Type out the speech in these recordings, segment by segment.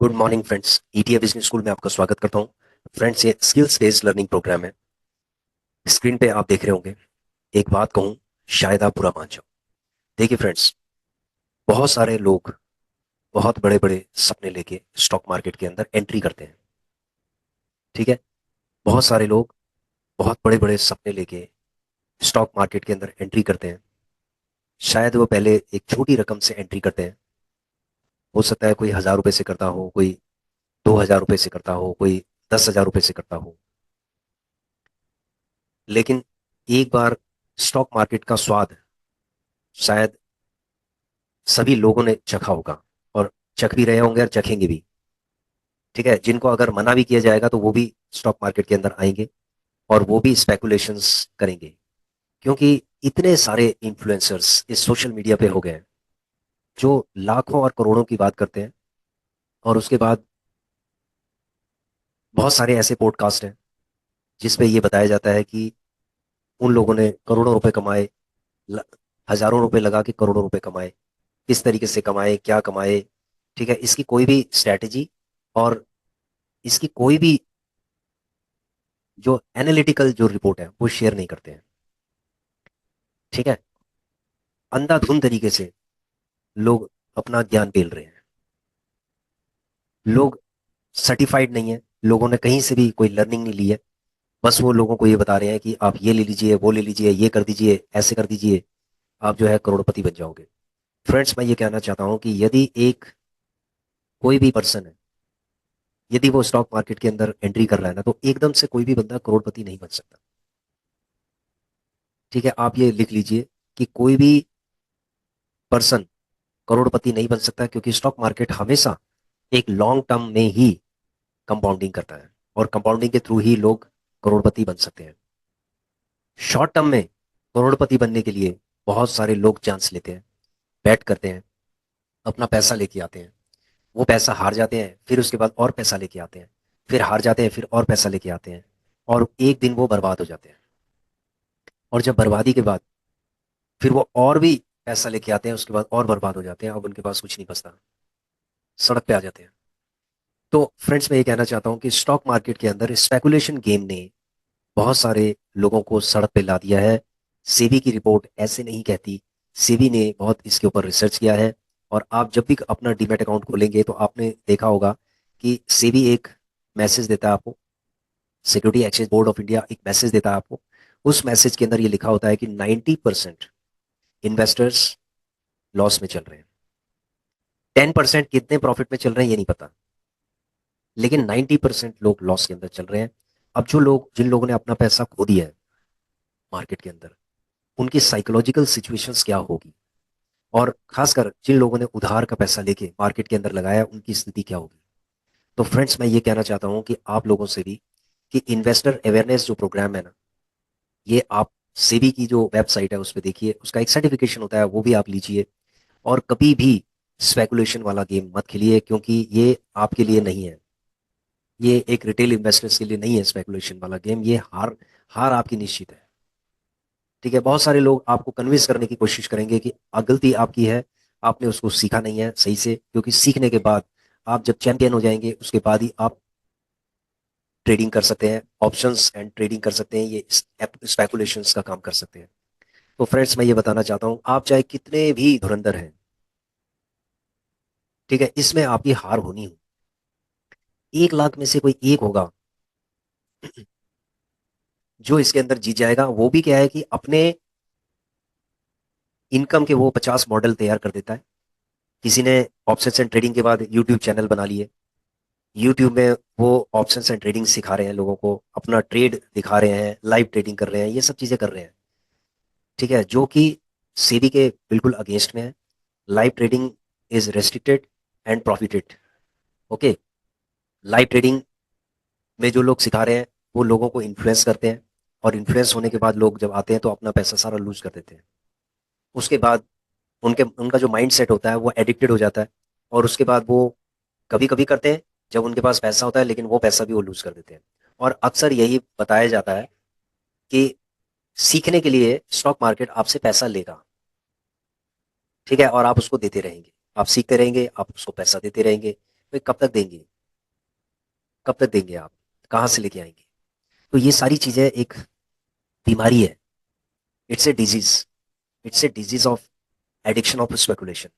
Good morning friends. ETA business school में आपका स्वागत करता हूं। फ्रेंड्स, ये स्किल्स बेस्ड लर्निंग प्रोग्राम है। स्क्रीन पे आप देख रहे होंगे। एक बात कहूं, शायद आप बुरा मान जाओ। देखिए फ्रेंड्स, बहुत सारे लोग बहुत बड़े बड़े सपने लेके स्टॉक मार्केट के अंदर एंट्री करते हैं। ठीक है। बहुत सारे लोग बहुत बड़े बड़े सपने लेके स्टॉक मार्केट के अंदर एंट्री करते हैं। शायद वो पहले एक छोटी रकम से एंट्री करते हैं। हो सकता है कोई 1,000 रुपए से करता हो, कोई 2,000 रुपए से करता हो, कोई 10,000 रुपए से करता हो। लेकिन एक बार स्टॉक मार्केट का स्वाद शायद सभी लोगों ने चखा होगा, और चख भी रहे होंगे और चखेंगे भी। ठीक है। जिनको अगर मना भी किया जाएगा तो वो भी स्टॉक मार्केट के अंदर आएंगे और वो भी स्पेकुलेशंस करेंगे। क्योंकि इतने सारे इन्फ्लुएंसर्स इस सोशल मीडिया पे हो गए हैं जो लाखों और करोड़ों की बात करते हैं। और उसके बाद बहुत सारे ऐसे पॉडकास्ट हैं जिसपे ये बताया जाता है कि उन लोगों ने करोड़ों रुपए कमाए, ल- हजारों रुपए लगा के करोड़ों रुपए कमाए। किस तरीके से कमाए, क्या कमाए। ठीक है। इसकी कोई भी स्ट्रैटेजी और इसकी कोई भी जो एनालिटिकल जो रिपोर्ट है वो शेयर नहीं करते हैं। ठीक है। अंधाधुंध तरीके से लोग अपना ज्ञान पेल रहे हैं। लोग सर्टिफाइड नहीं है, लोगों ने कहीं से भी कोई लर्निंग नहीं ली है। बस वो लोगों को ये बता रहे हैं कि आप ये ले लीजिए, वो ले लीजिए, ये कर दीजिए, ऐसे कर दीजिए, आप जो है करोड़पति बन जाओगे। फ्रेंड्स, मैं ये कहना चाहता हूं कि यदि एक कोई भी पर्सन है, यदि वो स्टॉक मार्केट के अंदर एंट्री कर रहा है ना, तो एकदम से कोई भी बंदा करोड़पति नहीं बन सकता। ठीक है। आप ये लिख लीजिए कि कोई भी पर्सन करोड़पति नहीं बन सकता, क्योंकि स्टॉक मार्केट हमेशा एक लॉन्ग टर्म में ही कंपाउंडिंग करता है, और कंपाउंडिंग के थ्रू ही लोग करोड़पति बन सकते हैं। शॉर्ट टर्म में करोड़पति बनने के लिए बहुत सारे लोग चांस लेते हैं, बैट करते हैं, अपना पैसा लेके आते हैं। वो पैसा हार जाते हैं, फिर उसके बाद और पैसा लेके आते हैं, फिर हार जाते हैं, फिर और पैसा लेके आते हैं, और एक दिन वो बर्बाद हो जाते हैं। और जब बर्बादी के बाद फिर वो और भी पैसा लेके आते हैं, उसके बाद और बर्बाद हो जाते हैं, अब उनके पास कुछ नहीं बचता, सड़क पे आ जाते हैं। तो फ्रेंड्स, मैं ये कहना चाहता हूँ कि स्टॉक मार्केट के अंदर स्पेकुलेशन गेम ने बहुत सारे लोगों को सड़क पे ला दिया है। सेबी की रिपोर्ट ऐसे नहीं कहती। सेबी ने बहुत इसके ऊपर रिसर्च किया है। और आप जब भी अपना डीमैट अकाउंट खोलेंगे तो आपने देखा होगा कि सेबी एक मैसेज देता है आपको। Security exchange board of India एक मैसेज देता है आपको। उस मैसेज के अंदर ये लिखा होता है कि 90% इन्वेस्टर्स लॉस में चल रहे हैं। 10% कितने प्रॉफिट में चल रहे हैं ये नहीं पता, लेकिन 90% लोग लॉस के अंदर चल रहे हैं। अब जिन लोगों ने अपना पैसा खो दिया है मार्केट के अंदर, उनकी साइकोलॉजिकल सिचुएशंस क्या होगी, और खासकर जिन लोगों ने उधार का पैसा लेके मार्केट के अंदर लगाया उनकी स्थिति क्या होगी। तो फ्रेंड्स, मैं ये कहना चाहता हूं कि आप लोगों से भी कि इन्वेस्टर अवेयरनेस जो प्रोग्राम है ना, ये आप सेबी की जो वेबसाइट है उस पर देखिए, उसका एक सर्टिफिकेशन होता है, वो भी आप लीजिए। और कभी भी स्पेकुलेशन वाला गेम मत खेलिए, क्योंकि ये आपके लिए नहीं है। ये एक रिटेल इन्वेस्टर्स के लिए नहीं है स्पेकुलेशन वाला गेम। ये हार हार आपकी निश्चित है। ठीक है। बहुत सारे लोग आपको कन्विंस करने की कोशिश करेंगे कि गलती आपकी है, आपने उसको सीखा नहीं है सही से, क्योंकि सीखने के बाद आप जब चैंपियन हो जाएंगे उसके बाद ही आप ट्रेडिंग कर सकते हैं, ऑप्शंस एंड ट्रेडिंग कर सकते हैं, ये स्पेकुलेशंस का काम कर सकते हैं। तो फ्रेंड्स, मैं ये बताना चाहता हूँ, आप चाहे कितने भी धुरंधर हैं, ठीक है, इसमें आपकी हार होनी हो। 1 लाख में से कोई एक होगा जो इसके अंदर जीत जाएगा। वो भी क्या है कि अपने इनकम के वो 50 मॉडल तैयार कर देता है। किसी ने ऑप्शंस एंड ट्रेडिंग के बाद यूट्यूब चैनल बना लिए। यूट्यूब में वो ऑप्शंस एंड ट्रेडिंग सिखा रहे हैं लोगों को, अपना ट्रेड दिखा रहे हैं, लाइव ट्रेडिंग कर रहे हैं, ये सब चीजें कर रहे हैं। ठीक है। जो कि सेबी के बिल्कुल अगेंस्ट में है। Live trading is restricted and profited. Okay. Live trading में जो लोग सिखा रहे हैं वो लोगों को इन्फ्लुएंस करते हैं, और इन्फ्लुएंस होने के बाद लोग जब आते हैं तो अपना पैसा सारा लूज कर देते हैं। उसके बाद उनके उनका जो माइंड सेट होता है वो एडिक्टेड हो जाता है, और उसके बाद वो कभी कभी करते हैं जब उनके पास पैसा होता है, लेकिन वो पैसा भी वो लूज कर देते हैं। और अक्सर यही बताया जाता है कि सीखने के लिए स्टॉक मार्केट आपसे पैसा लेगा। ठीक है। और आप उसको देते रहेंगे, आप सीखते रहेंगे, आप उसको पैसा देते रहेंगे। तो कब तक देंगे, कब तक देंगे आप, कहाँ से लेके आएंगे? तो ये सारी चीजें एक बीमारी है। It's a disease, it's a disease of addiction of speculation.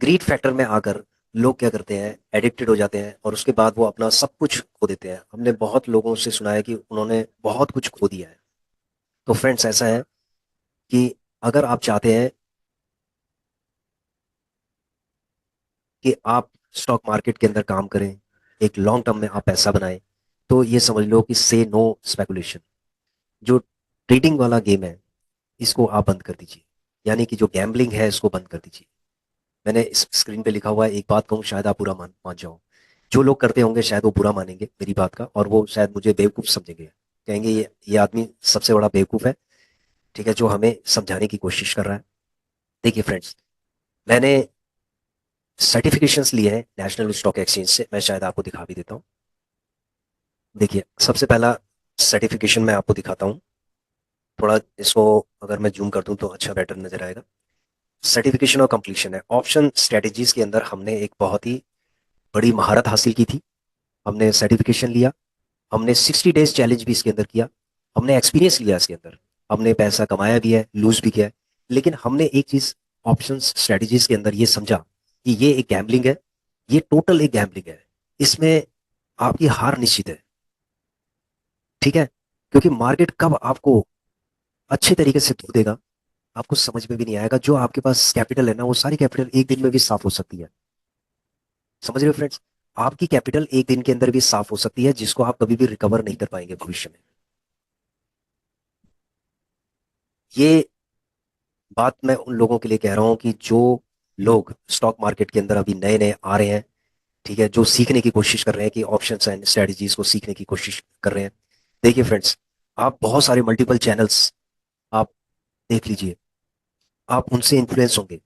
Greed factor में आकर लोग क्या करते हैं, एडिक्टेड हो जाते हैं और उसके बाद वो अपना सब कुछ खो देते हैं। हमने बहुत लोगों से सुना है कि उन्होंने बहुत कुछ खो दिया है। तो फ्रेंड्स ऐसा है कि अगर आप चाहते हैं कि आप स्टॉक मार्केट के अंदर काम करें, एक लॉन्ग टर्म में आप पैसा बनाएं, तो ये समझ लो कि से नो स्पेकुलेशन। जो ट्रेडिंग वाला गेम है, इसको आप बंद कर दीजिए। यानी कि जो गैम्बलिंग है इसको बंद कर दीजिए। मैंने इस स्क्रीन पे लिखा हुआ है, एक बात कहूँ शायद आप बुरा मान मान जाओ। जो लोग करते होंगे शायद वो बुरा मानेंगे मेरी बात का, और वो शायद मुझे बेवकूफ़ समझेंगे, कहेंगे ये आदमी सबसे बड़ा बेवकूफ़ है, ठीक है, जो हमें समझाने की कोशिश कर रहा है। देखिए फ्रेंड्स, मैंने सर्टिफिकेशंस लिए हैं नेशनल स्टॉक एक्सचेंज से, मैं शायद आपको दिखा भी देता हूँ। देखिए सबसे पहला सर्टिफिकेशन मैं आपको दिखाता हूँ। थोड़ा इसको अगर मैं जूम कर दूं तो अच्छा बेटर नजर आएगा। सर्टिफिकेशन और कंप्लीशन है। ऑप्शन स्ट्रेटेजीज के अंदर हमने एक बहुत ही बड़ी महारत हासिल की थी। हमने सर्टिफिकेशन लिया, हमने 60 डेज चैलेंज भी इसके अंदर किया, हमने एक्सपीरियंस लिया इसके अंदर, हमने पैसा कमाया भी है, लूज भी किया है। लेकिन हमने एक चीज ऑप्शन स्ट्रेटेजीज के अंदर ये समझा कि ये एक गैम्बलिंग है, ये टोटल एक गैम्बलिंग है। इसमें आपकी हार निश्चित है, ठीक है, क्योंकि मार्केट कब आपको अच्छे तरीके से धो देगा आपको समझ में भी नहीं आएगा। जो आपके पास कैपिटल है ना, वो सारी कैपिटल एक दिन में भी साफ हो सकती है। समझ रहे हो फ्रेंड्स? आपकी कैपिटल एक दिन के अंदर भी साफ हो सकती है, जिसको आप कभी भी रिकवर नहीं कर पाएंगे भविष्य में। ये बात मैं उन लोगों के लिए कह रहा हूं कि जो लोग स्टॉक मार्केट के अंदर अभी नए नए आ रहे हैं, ठीक है, जो सीखने की कोशिश कर रहे हैं कि ऑप्शंस एंड स्ट्रेटजीज को सीखने की कोशिश कर रहे हैं। देखिए फ्रेंड्स, आप बहुत सारे मल्टीपल चैनल्स आप देख लीजिए, आप उनसे इन्फ्लुएंस होंगे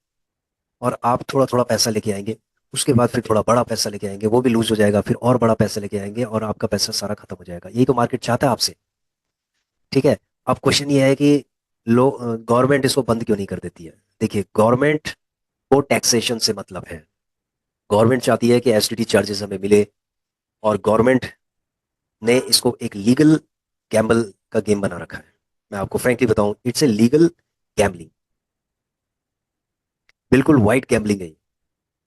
और आप थोड़ा थोड़ा पैसा लेके आएंगे। उसके बाद फिर थोड़ा बड़ा पैसा लेके आएंगे, वो भी लूज हो जाएगा, फिर और बड़ा पैसा लेके आएंगे और आपका पैसा सारा खत्म हो जाएगा। यही तो मार्केट चाहता है आपसे, ठीक है। अब क्वेश्चन ये है कि लो गवर्नमेंट इसको बंद क्यों नहीं कर देती है? देखिए गवर्नमेंट को टैक्सेशन से मतलब है। गवर्नमेंट चाहती है कि एसटीटी चार्जेस हमें मिले, और गवर्नमेंट ने इसको एक लीगल गैम्बल का गेम बना रखा है। मैं आपको फ्रैंकली बताऊं, इट्स ए लीगल गैम्बलिंग, बिल्कुल वाइट गैम्बलिंग है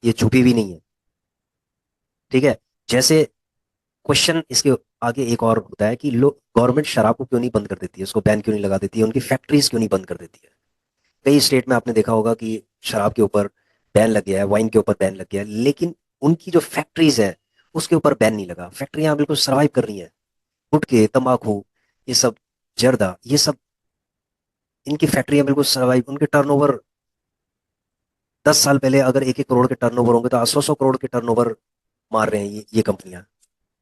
ये छुपी भी नहीं है, ठीक है। जैसे क्वेश्चन इसके आगे एक और होता है कि लोग, गवर्नमेंट शराब को क्यों नहीं बंद कर देती है, उसको बैन क्यों नहीं लगा देती है, उनकी फैक्ट्रीज क्यों नहीं बंद कर देती है? कई स्टेट में आपने देखा होगा कि शराब के ऊपर बैन लग गया है, वाइन के ऊपर बैन लग गया है, लेकिन उनकी जो फैक्ट्रीज है उसके ऊपर बैन नहीं लगा। फैक्ट्रियां बिल्कुल सर्वाइव कर रही हैं। गुटखे, तंबाकू, ये सब, जर्दा, ये सब, इनकी फैक्ट्रियां बिल्कुल सर्वाइव। उनके टर्नओवर 10 साल पहले अगर 1-1 करोड़ के टर्नओवर होंगे, तो आज 100-100 करोड़ के टर्नओवर मार रहे हैं ये कंपनियां।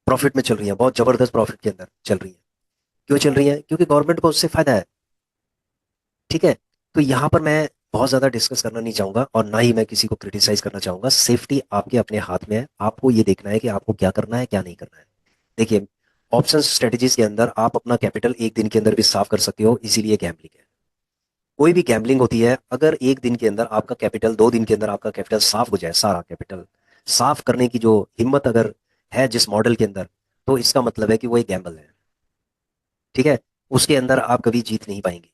प्रॉफिट में चल रही हैं, बहुत जबरदस्त प्रॉफिट के अंदर चल रही हैं। क्यों चल रही हैं? क्योंकि गवर्नमेंट को उससे फायदा है, ठीक है। तो यहाँ पर मैं बहुत ज्यादा डिस्कस करना नहीं चाहूंगा और ना ही मैं किसी को क्रिटिसाइज करना चाहूंगा। सेफ्टी आपके अपने हाथ में है, आपको ये देखना है कि आपको क्या करना है क्या नहीं करना है। देखिए, ऑप्शन स्ट्रेटेजीज के अंदर आप अपना कैपिटल एक दिन के अंदर भी साफ कर सकते हो, इसीलिए गैम्बलिंग है। कोई भी गैम्बलिंग होती है, अगर एक दिन के अंदर आपका कैपिटल, 2 दिन के अंदर आपका कैपिटल साफ हो जाए, सारा कैपिटल साफ करने की जो हिम्मत अगर है जिस मॉडल के अंदर, तो इसका मतलब है कि वो एक गैम्बल है, ठीक है। उसके अंदर आप कभी जीत नहीं पाएंगे।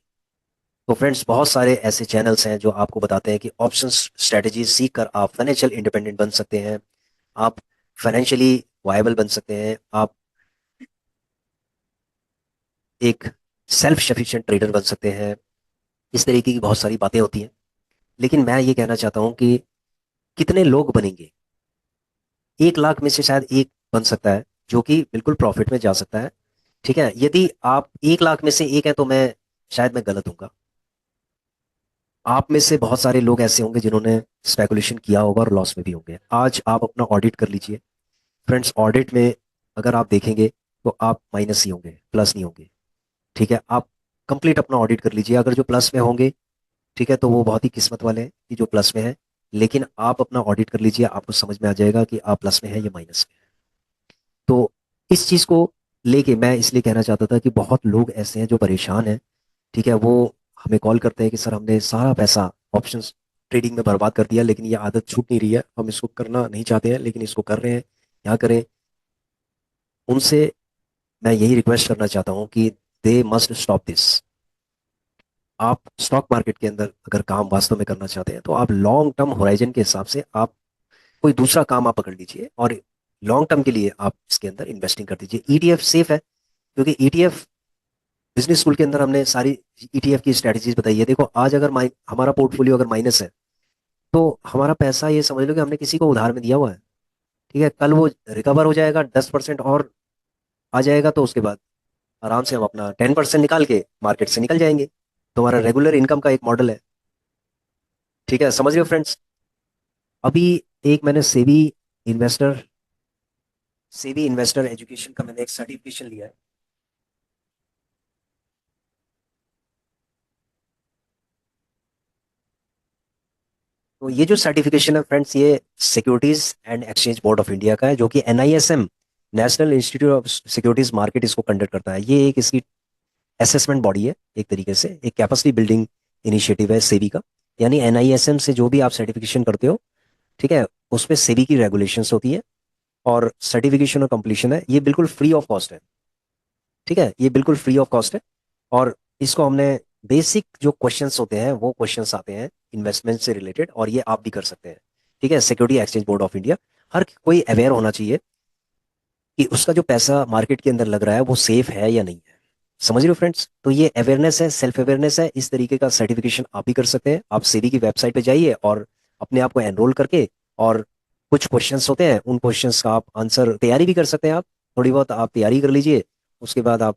तो फ्रेंड्स, बहुत सारे ऐसे चैनल्स हैं जो आपको बताते हैं कि ऑप्शन स्ट्रेटजीज सीख कर आप फाइनेंशियल इंडिपेंडेंट बन सकते हैं, आप फाइनेंशियली वायबल बन सकते हैं, आप एक सेल्फ सफिशिएंट ट्रेडर बन सकते हैं। इस तरीके की बहुत सारी बातें होती हैं। लेकिन मैं ये कहना चाहता हूं कि कितने लोग बनेंगे? 1 लाख में से शायद एक बन सकता है जो कि बिल्कुल प्रॉफिट में जा सकता है, ठीक है। यदि आप 1 लाख में से एक है तो मैं शायद मैं गलत हूँ। आप में से बहुत सारे लोग ऐसे होंगे जिन्होंने स्पेकुलेशन किया होगा और लॉस में भी होंगे। आज आप अपना ऑडिट कर लीजिए फ्रेंड्स। ऑडिट में अगर आप देखेंगे तो आप माइनस ही होंगे, प्लस नहीं होंगे, ठीक है। आप कंप्लीट अपना ऑडिट कर लीजिए। अगर जो प्लस में होंगे, ठीक है, तो वो बहुत ही किस्मत वाले हैं कि जो प्लस में है। लेकिन आप अपना ऑडिट कर लीजिए, आपको समझ में आ जाएगा कि आप प्लस में है या माइनस में है। तो इस चीज को लेके मैं इसलिए कहना चाहता था कि बहुत लोग ऐसे हैं जो परेशान हैं, ठीक है। वो हमें कॉल करते हैं कि सर हमने सारा पैसा ऑप्शंस ट्रेडिंग में बर्बाद कर दिया, लेकिन ये आदत छूट नहीं रही है। हम इसको करना नहीं चाहते हैं, लेकिन इसको कर रहे हैं। क्या करें? उनसे मैं यही रिक्वेस्ट करना चाहता हूँ कि दे मस्ट स्टॉप दिस। आप स्टॉक मार्केट के अंदर अगर काम वास्तव में करना चाहते हैं, तो आप लॉन्ग टर्म होराइजन के हिसाब से आप कोई दूसरा काम आप पकड़ लीजिए, और लॉन्ग टर्म के लिए आप इसके अंदर इन्वेस्टिंग कर दीजिए। ईटीएफ सेफ है, क्योंकि ईटीएफ बिजनेस स्कूल के अंदर हमने सारी ईटीएफ की स्ट्रेटजीज बताई है। देखो, आज अगर हमारा पोर्टफोलियो अगर माइनस है, तो हमारा पैसा ये समझ लो कि हमने किसी को उधार में दिया हुआ है। ठीक है, कल वो रिकवर हो जाएगा, 10% और आ जाएगा, तो उसके बाद आराम से हम अपना 10% निकाल के मार्केट से निकल जाएंगे। तो हमारा रेगुलर इनकम का एक मॉडल है। ठीक है, समझ रहे हो फ्रेंड्स? अभी एक मैंने सेबी इन्वेस्टर एजुकेशन का मैंने एक सर्टिफिकेशन लिया है। तो ये जो सर्टिफिकेशन है फ्रेंड्स, ये securities and exchange board of India का है, जो कि NISM, national institute of securities market, इसको कंडक्ट करता है। ये एक इसकी असेसमेंट बॉडी है, एक तरीके से एक कैपेसिटी बिल्डिंग इनिशिएटिव है सेबी का। यानी एनआईएसएम से जो भी आप सर्टिफिकेशन करते हो, ठीक है, उसमें सेबी की रेगुलेशंस होती है, और सर्टिफिकेशन और कंप्लीशन है, ये बिल्कुल फ्री ऑफ कॉस्ट है। ठीक है, ये बिल्कुल फ्री ऑफ कॉस्ट है। और इसको हमने बेसिक जो क्वेश्चंस होते हैं वो क्वेश्चंस आते हैं इन्वेस्टमेंट से रिलेटेड, और ये आप भी कर सकते हैं। ठीक है, security exchange board of India, हर कोई अवेयर होना चाहिए कि उसका जो पैसा मार्केट के अंदर लग रहा है वो सेफ है या नहीं है। समझ रहे हो फ्रेंड्स? तो ये अवेयरनेस है, सेल्फ अवेयरनेस है। इस तरीके का सर्टिफिकेशन आप भी कर सकते हैं। आप सेबी की वेबसाइट पे जाइए और अपने आप को एनरोल करके, और कुछ क्वेश्चंस होते हैं, उन क्वेश्चंस का आप आंसर तैयारी भी कर सकते हैं। आप थोड़ी बहुत आप तैयारी कर लीजिए, उसके बाद आप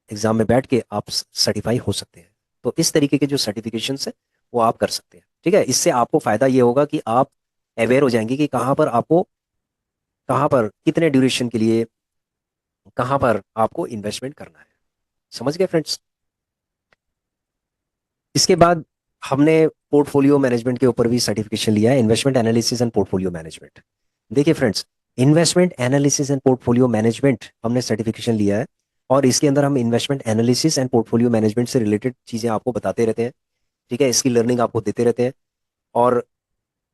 एग्जाम में बैठ के आप सर्टिफाई हो सकते हैं। तो इस तरीके के जो सर्टिफिकेशन है वो आप कर सकते हैं। ठीक है, इससे आपको फायदा ये होगा कि आप अवेयर हो जाएंगे कि कहाँ पर कितने ड्यूरेशन के लिए, कहाँ पर आपको इन्वेस्टमेंट करना है। समझ गए फ्रेंड्स? इसके बाद हमने पोर्टफोलियो मैनेजमेंट के ऊपर भी सर्टिफिकेशन लिया है, investment analysis and portfolio management. देखिए friends, investment analysis and portfolio management हमने सर्टिफिकेशन लिया है, और इसके अंदर हम investment analysis and portfolio management से रिलेटेड चीज़ें आपको बताते रहते हैं। ठीक है, इसकी लर्निंग आपको देते रहते हैं। और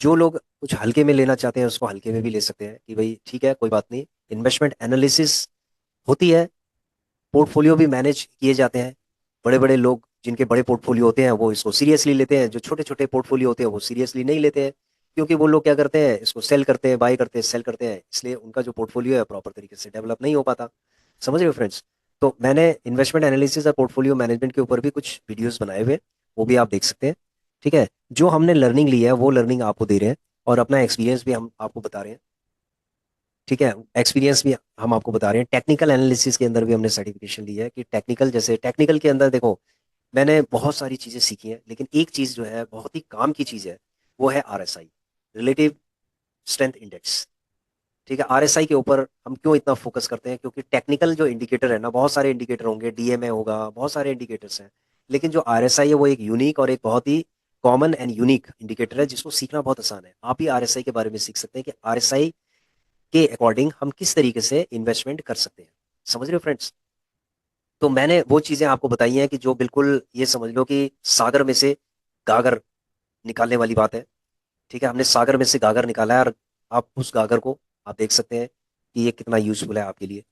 जो लोग कुछ हल्के में लेना चाहते हैं, उसको हल्के में भी ले सकते हैं, कि भाई ठीक है, कोई बात नहीं। इन्वेस्टमेंट एनालिसिस होती है, पोर्टफोलियो भी मैनेज किए जाते हैं। बड़े बड़े लोग जिनके बड़े पोर्टफोलियो होते हैं वो इसको सीरियसली लेते हैं, जो छोटे छोटे पोर्टफोलियो होते हैं वो सीरियसली नहीं लेते हैं। क्योंकि वो लोग क्या करते हैं, इसको सेल करते हैं, बाय करते हैं, सेल करते हैं, इसलिए उनका जो पोर्टफोलियो है प्रॉपर तरीके से डेवलप नहीं हो पाता। समझ रहे हो फ्रेंड्स? तो मैंने इन्वेस्टमेंट एनालिसिस और पोर्टफोलियो मैनेजमेंट के ऊपर भी कुछ वीडियोस बनाए हुए हैं, वो भी आप देख सकते हैं। ठीक है, जो हमने लर्निंग ली है वो लर्निंग आपको दे रहे हैं, और अपना एक्सपीरियंस भी हम आपको बता रहे हैं। ठीक है, एक्सपीरियंस भी हम आपको बता रहे हैं। टेक्निकल एनालिसिस के अंदर भी हमने सर्टिफिकेशन ली है, कि टेक्निकल, जैसे टेक्निकल के अंदर देखो, मैंने बहुत सारी चीज़ें सीखी हैं, लेकिन एक चीज़ जो है बहुत ही काम की चीज़ है, वो है आरएसआई, रिलेटिव स्ट्रेंथ इंडेक्स। ठीक है, आरएसआई के ऊपर हम क्यों इतना फोकस करते हैं? क्योंकि टेक्निकल जो इंडिकेटर है ना, बहुत सारे इंडिकेटर होंगे, डीएमए होगा, बहुत सारे इंडिकेटर्स हैं, लेकिन जो आरएसआई है वो एक यूनिक और एक बहुत ही कॉमन एंड यूनिक इंडिकेटर है, जिसको सीखना बहुत आसान है। आप ही आरएसआई के बारे में सीख सकते हैं कि आरएसआई के अकॉर्डिंग हम किस तरीके से इन्वेस्टमेंट कर सकते हैं। समझ रहे हो फ्रेंड्स? तो मैंने वो चीजें आपको बताई हैं कि जो बिल्कुल ये समझ लो कि सागर में से गागर निकालने वाली बात है। ठीक है, हमने सागर में से गागर निकाला है, और आप उस गागर को आप देख सकते हैं कि ये कितना यूजफुल है आपके लिए।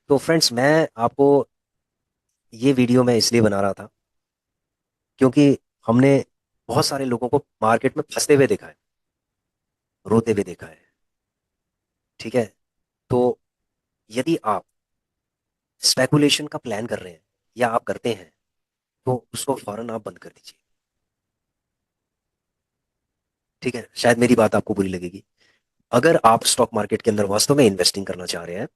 तो फ्रेंड्स, मैं आपको ये वीडियो मैं इसलिए बना रहा था, क्योंकि हमने बहुत सारे लोगों को मार्केट में फंसते हुए देखा है, रोते हुए देखा है। ठीक है, तो यदि आप स्पेकुलेशन का प्लान कर रहे हैं या आप करते हैं, तो उसको फौरन आप बंद कर दीजिए। ठीक है, शायद मेरी बात आपको बुरी लगेगी। अगर आप स्टॉक मार्केट के अंदर वास्तव में इन्वेस्टिंग करना चाह रहे हैं,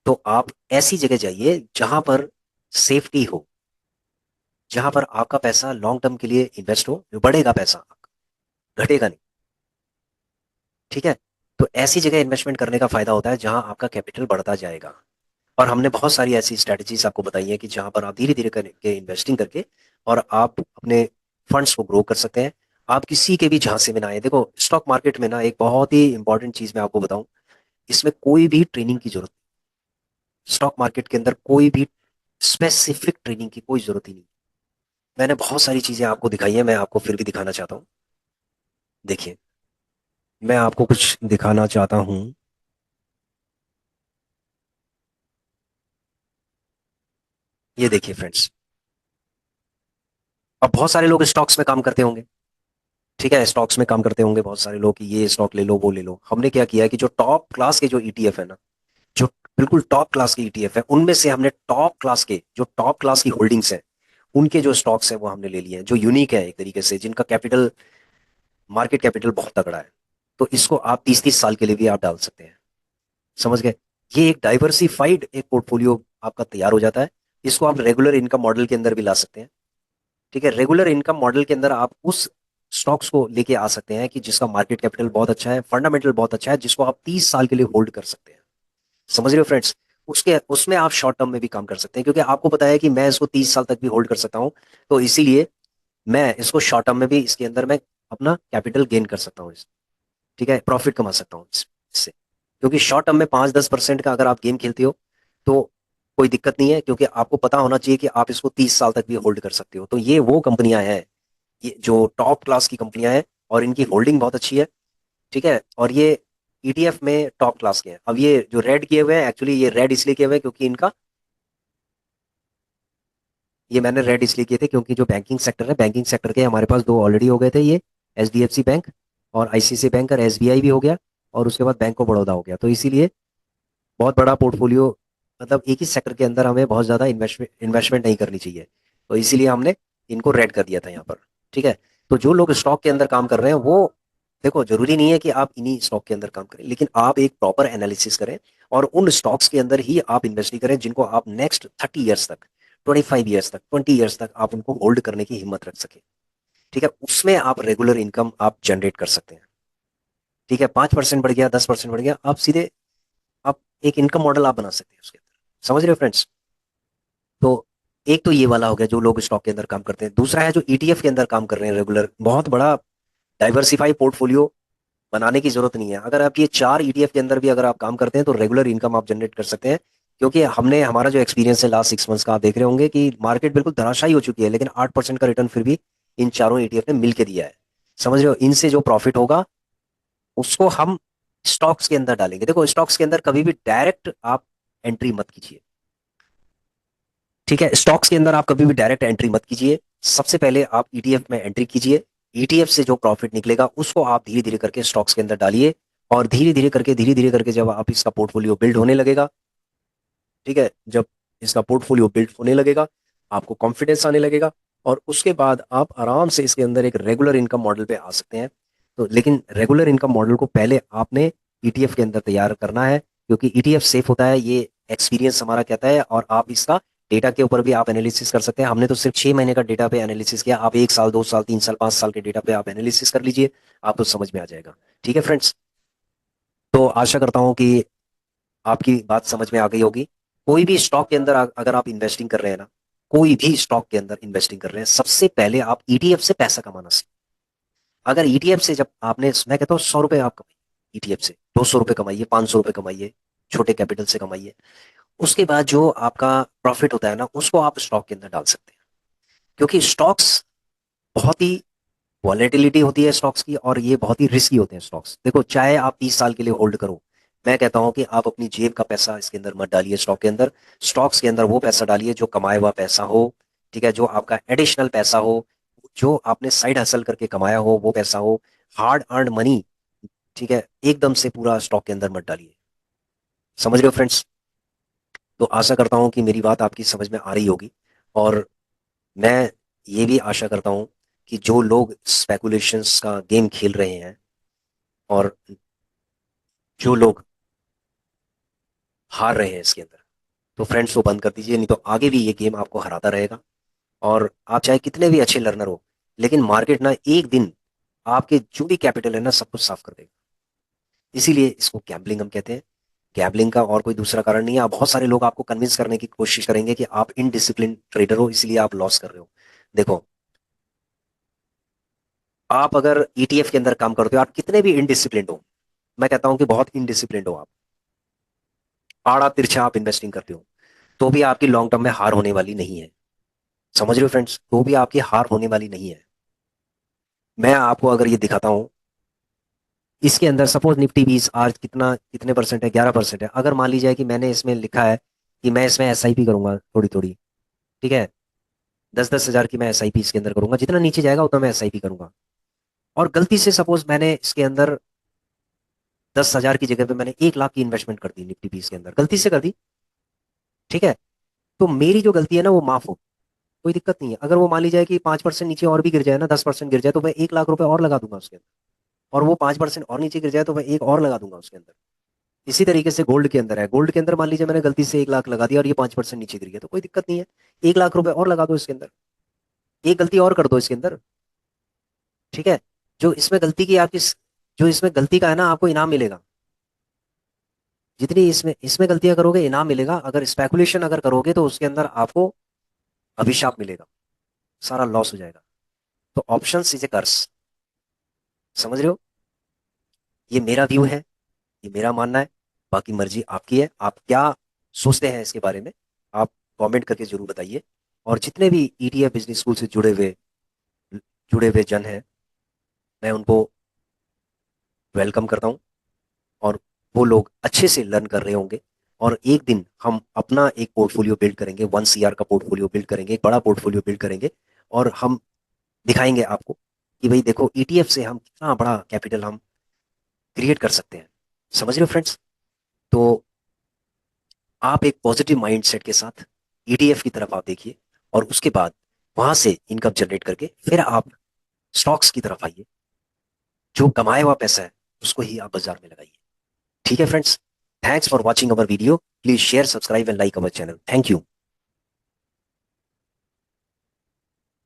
तो आप ऐसी जगह जाइए जहां पर सेफ्टी हो, जहां पर आपका पैसा लॉन्ग टर्म के लिए इन्वेस्ट हो, जो बढ़ेगा पैसा, घटेगा नहीं। ठीक है, तो ऐसी जगह इन्वेस्टमेंट करने का फायदा होता है जहां आपका कैपिटल बढ़ता जाएगा। और हमने बहुत सारी ऐसी स्ट्रेटजीज आपको बताई है कि जहां पर आप धीरे धीरे करके इन्वेस्टिंग करके, और आप अपने फंड्स को ग्रो कर सकते हैं। आप किसी के भी झांसे में ना आए। देखो, स्टॉक मार्केट में ना एक बहुत ही इंपॉर्टेंट चीज मैं आपको बताऊं, इसमें कोई भी ट्रेनिंग की जरूरत, स्टॉक मार्केट के अंदर कोई भी स्पेसिफिक ट्रेनिंग की कोई जरूरत ही नहीं। मैंने बहुत सारी चीजें आपको दिखाई है, मैं आपको फिर भी दिखाना चाहता हूँ। देखिए, मैं आपको कुछ दिखाना चाहता हूँ। ये देखिए फ्रेंड्स, अब बहुत सारे लोग स्टॉक्स में काम करते होंगे। ठीक है, स्टॉक्स में काम करते होंगे बहुत सारे लोग कि ये स्टॉक ले लो वो ले लो। हमने क्या किया है कि जो टॉप क्लास के जो ईटीएफ है ना, जो बिल्कुल टॉप क्लास के ईटीएफ है, उनमें से हमने टॉप क्लास के जो टॉप क्लास की होल्डिंग्स है, उनके जो स्टॉक्स है वो हमने ले लिए हैं, जो यूनिक है एक तरीके से, जिनका कैपिटल, मार्केट कैपिटल बहुत तगड़ा है। तो इसको आप 30-30 साल के लिए भी आप डाल सकते हैं। समझ गए? ये एक डाइवर्सिफाइड एक पोर्टफोलियो आपका तैयार हो जाता है। इसको आप रेगुलर इनकम मॉडल के अंदर भी ला सकते हैं। ठीक है, रेगुलर इनकम मॉडल के अंदर आप उस स्टॉक्स को लेके आ सकते हैं कि जिसका मार्केट कैपिटल बहुत अच्छा है, फंडामेंटल बहुत अच्छा है, जिसको आप 30 साल के लिए होल्ड कर सकते हैं। समझ रहे हो फ्रेंड्स? उसके उसमें आप शॉर्ट टर्म में भी काम कर सकते हैं, क्योंकि आपको पता है कि मैं इसको 30 साल तक भी होल्ड कर सकता हूं। तो इसीलिए मैं इसको शॉर्ट टर्म में भी, इसके अंदर मैं अपना कैपिटल गेन कर सकता हूँ। ठीक है, प्रॉफिट कमा सकता हूँ इससे। क्योंकि शॉर्ट टर्म में 5-10% का अगर आप गेम खेलते हो तो कोई दिक्कत नहीं है, क्योंकि आपको पता होना चाहिए कि आप इसको 30 साल तक भी होल्ड कर सकते हो। तो ये वो कंपनियां हैं, ये जो टॉप क्लास की कंपनियां हैं, और इनकी होल्डिंग बहुत अच्छी है। ठीक है, और ये ईटीएफ में टॉप क्लास के हैं। अब ये जो रेड किए हुए हैं, एक्चुअली ये रेड इसलिए किए हुए हैं क्योंकि इनका, ये मैंने रेड इसलिए किए थे क्योंकि जो बैंकिंग सेक्टर है, बैंकिंग सेक्टर के हमारे पास दो ऑलरेडी हो गए थे, ये एचडीएफसी बैंक और आईसीआईसीआई बैंक, और एसबीआई भी हो गया, और उसके बाद बैंक ऑफ बड़ौदा हो गया। तो इसीलिए बहुत बड़ा पोर्टफोलियो, मतलब एक ही सेक्टर के अंदर हमें बहुत ज़्यादा इन्वेस्टमेंट इन्वेस्टमेंट नहीं करनी चाहिए। तो इसीलिए हमने इनको रेड कर दिया था यहाँ पर। ठीक है, तो जो लोग स्टॉक के अंदर काम कर रहे हैं वो, देखो जरूरी नहीं है कि आप इन्हीं स्टॉक के अंदर काम करें, लेकिन आप एक प्रॉपर एनालिसिस करें और उन स्टॉक्स के अंदर ही आप इन्वेस्ट करें जिनको आप नेक्स्ट 30 ईयर्स तक, 25 ईयर्स तक, 20 ईयर्स तक आप उनको होल्ड करने की हिम्मत रख सके। ठीक है, उसमें आप रेगुलर इनकम आप जनरेट कर सकते हैं। ठीक है, 5% बढ़ गया, 10% बढ़ गया, आप सीधे आप एक इनकम मॉडल आप बना सकते हैं उसके अंदर। समझ रहे हो फ्रेंड्स? तो एक तो ये वाला हो गया जो लोग स्टॉक के अंदर काम करते हैं। दूसरा है जो ईटीएफ के अंदर काम कर रहे हैं रेगुलर, बहुत बड़ा डाइवर्सिफाई पोर्टफोलियो बनाने की जरूरत नहीं है। अगर आप ये 4 ईटीएफ के अंदर भी अगर आप काम करते हैं तो रेगुलर इनकम आप जनरेट कर सकते हैं। क्योंकि हमने, हमारा जो एक्सपीरियंस है लास्ट 6 मंथ्स का, आप देख रहे होंगे कि मार्केट बिल्कुल धराशायी हो चुकी है, लेकिन 8% का रिटर्न फिर भी इन चारों ईटीएफ ने मिलकर दिया है। समझ रहे हो? इनसे जो प्रॉफिट होगा उसको हम स्टॉक्स के अंदर डालेंगे। देखो, स्टॉक्स के अंदर कभी भी डायरेक्ट आप एंट्री मत कीजिए। ठीक है, स्टॉक्स के अंदर आप कभी भी डायरेक्ट एंट्री मत कीजिए। सबसे पहले आप ईटीएफ में एंट्री कीजिए। ईटीएफ से जो प्रॉफिट निकलेगा उसको आप धीरे धीरे करके स्टॉक्स के अंदर डालिए। और धीरे धीरे करके जब आप इसका पोर्टफोलियो बिल्ड होने लगेगा, ठीक है, जब इसका पोर्टफोलियो बिल्ड होने लगेगा, आपको कॉन्फिडेंस आने लगेगा, और उसके बाद आप आराम से इसके अंदर एक रेगुलर इनकम मॉडल पे आ सकते हैं। तो लेकिन रेगुलर इनकम मॉडल को पहले आपने ईटीएफ के अंदर तैयार करना है, क्योंकि ईटीएफ सेफ होता है, ये एक्सपीरियंस हमारा कहता है। और आप इसका डेटा के ऊपर भी आप एनालिसिस कर सकते हैं। हमने तो सिर्फ 6 महीने का डेटा पे एनालिसिस किया, आप 1 साल, 2 साल, 3 साल, 5 साल के डेटा पे आप एनालिसिस कर लीजिए, आपको समझ में आ जाएगा। ठीक है फ्रेंड्स, तो आशा करता हूँ कि आपकी बात समझ में आ गई होगी। कोई भी स्टॉक के अंदर अगर आप इन्वेस्टिंग कर रहे हैं ना, कोई भी स्टॉक के अंदर इन्वेस्टिंग कर रहे हैं, सबसे पहले आप ईटीएफ से पैसा कमाना सीखें। अगर ईटीएफ से जब आपने, मैं कहता हूँ 100 रुपए आप कमाइए ईटीएफ से, 200 रुपए कमाइए, 500 रुपए कमाइए, छोटे कैपिटल से कमाइए। उसके बाद जो आपका प्रॉफिट होता है ना, उसको आप स्टॉक के अंदर डाल सकते हैं। क्योंकि स्टॉक्स बहुत ही वॉलेटिलिटी होती है स्टॉक्स की, और ये बहुत ही रिस्की होते हैं स्टॉक्स। देखो, चाहे आप 30 साल के लिए होल्ड करो, मैं कहता हूं कि आप अपनी जेब का पैसा इसके अंदर मत डालिए स्टॉक के अंदर। स्टॉक्स के अंदर वो पैसा डालिए जो कमाया हुआ पैसा हो। ठीक है, जो आपका एडिशनल पैसा हो, जो आपने साइड हसल करके कमाया हो वो पैसा हो, हार्ड अर्न मनी। ठीक है, एकदम से पूरा स्टॉक के अंदर मत डालिए। समझ रहे हो फ्रेंड्स? तो आशा करता हूं कि मेरी बात आपकी समझ में आ रही होगी। और मैं ये भी आशा करता हूं कि जो लोग स्पेकुलेशंस का गेम खेल रहे हैं, और जो लोग हार रहे हैं इसके अंदर, तो फ्रेंड्स वो बंद कर दीजिए, नहीं तो आगे भी ये गेम आपको हराता रहेगा। और आप चाहे कितने भी अच्छे लर्नर हो, लेकिन मार्केट ना एक दिन आपके जो भी कैपिटल है ना सब कुछ साफ कर देगा। इसीलिए इसको गैम्बलिंग हम कहते हैं। गैम्बलिंग का और कोई दूसरा कारण नहीं है। आप, बहुत सारे लोग आपको कन्विंस करने की कोशिश करेंगे कि आप इनडिसिप्लिन ट्रेडर हो, इसलिए आप लॉस कर रहे हो। देखो, आप अगर ईटीएफ के अंदर काम करते हो, आप कितने भी इनडिसिप्लिन हो, मैं कहता हूं कि बहुत इनडिसिप्लिन हो आप, आड़ा तिरछा आप इन्वेस्टिंग करते हो, तो भी आपकी लॉन्ग टर्म में हार होने वाली नहीं है। समझ रहे हो फ्रेंड्स? तो भी आपकी हार होने वाली नहीं है। मैं आपको अगर ये दिखाता हूं, इसके अंदर सपोज निफ्टी 20 आज कितने परसेंट है, 11% है। अगर मान लीजिए कि मैंने इसमें लिखा है कि मैं इसमें एसआईपी करूंगा थोड़ी थोड़ी, ठीक है, 10-10 हजार की मैं एसआईपी इसके अंदर करूंगा, जितना नीचे जाएगा उतना मैं एसआईपी करूंगा। और गलती से सपोज मैंने इसके अंदर 10 हजार की जगह पे मैंने 1 लाख की इन्वेस्टमेंट कर दी निफ्टी 20 के अंदर, गलती से कर दी, ठीक है, तो मेरी जो गलती है ना वो माफ हो, कोई दिक्कत नहीं है। अगर वो मान लीजिए कि 5% नीचे और भी गिर जाए ना, 10% गिर जाए, तो मैं 1 लाख रुपए और लगा दूंगा उसके अंदर। और वो 5% और नीचे गिर जाए तो मैं एक और लगा दूंगा उसके अंदर। इसी तरीके से गोल्ड के अंदर है, गोल्ड के अंदर मान लीजिए मैंने गलती से 1 लाख लगा दिया और ये 5% नीचे गिर गया, तो कोई दिक्कत नहीं है, 1 लाख रुपए और लगा दो इसके अंदर, एक गलती और कर दो इसके अंदर, ठीक है। जो इसमें गलती की आपकी, जो इसमें गलती का है ना, आपको इनाम मिलेगा। जितनी इसमें इसमें गलतियां करोगे इनाम मिलेगा, अगर स्पेकुलेशन अगर करोगे तो उसके अंदर आपको अभिशाप मिलेगा, सारा लॉस हो जाएगा। तो ऑप्शन इज ए कर्स, समझ रहे हो? ये मेरा व्यू है, ये मेरा मानना है, बाकी मर्जी आपकी है, आप क्या सोचते हैं इसके बारे में, आप कमेंट करके जरूर बताइए। और जितने भी ईटीएफ बिजनेस स्कूल से जुड़े हुए जन हैं, मैं उनको वेलकम करता हूँ। और वो लोग अच्छे से लर्न कर रहे होंगे, और एक दिन हम अपना एक पोर्टफोलियो बिल्ड करेंगे, 1 CR का पोर्टफोलियो बिल्ड करेंगे, एक बड़ा पोर्टफोलियो बिल्ड करेंगे। और हम दिखाएंगे आपको कि भाई देखो ईटीएफ से हम कितना बड़ा कैपिटल हम क्रिएट कर सकते हैं। समझ रहे हो फ्रेंड्स? तो आप एक पॉजिटिव माइंडसेट के साथ ईटीएफ की तरफ आप देखिए, और उसके बाद वहां से इनकम जनरेट करके फिर आप स्टॉक्स की तरफ आइए। जो कमाया हुआ पैसा है उसको ही आप बाजार में लगाइए। ठीक है friends, thanks for watching our video, please share, subscribe and like our channel. Thank you.